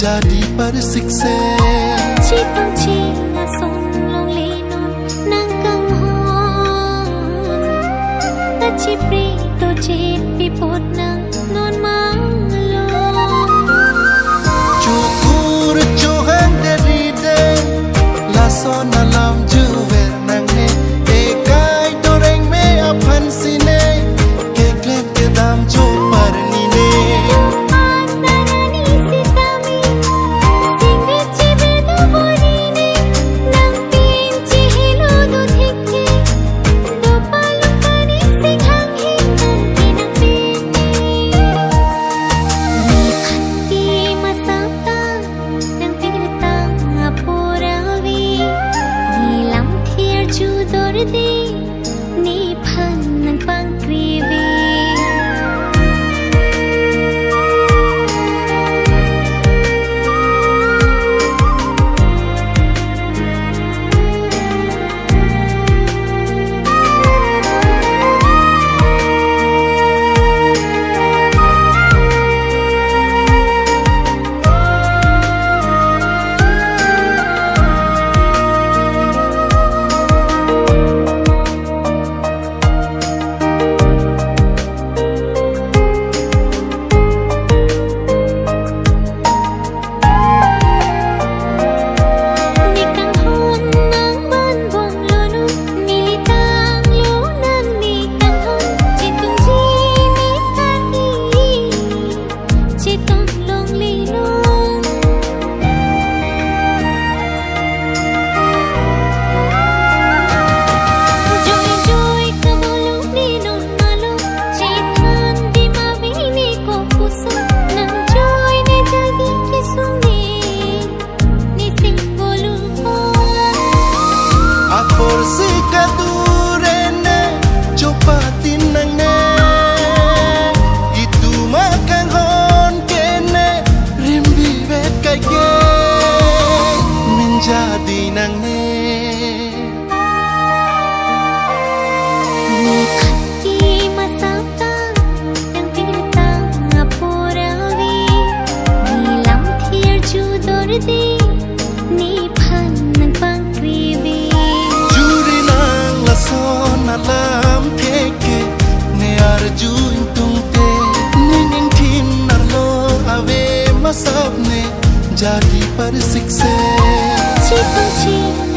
jadi persiksa. Cipong cinga son long lino nang kang hon. Kacipri to chip pipot nang non malong. Cukur cuhang dari de lason alam juwer nang ne ekai doreng me apan sine keklek kedam chopar nine. Ni phan nang pang krivi jadi nang ne ni khati masata yang tirta apuravi ni lam thier chu dordi ni phan nang pang krivi juri nang la son alam theke ne arju tungte ning thin narlo ave masap ne jadi persiksa. Cipong cinga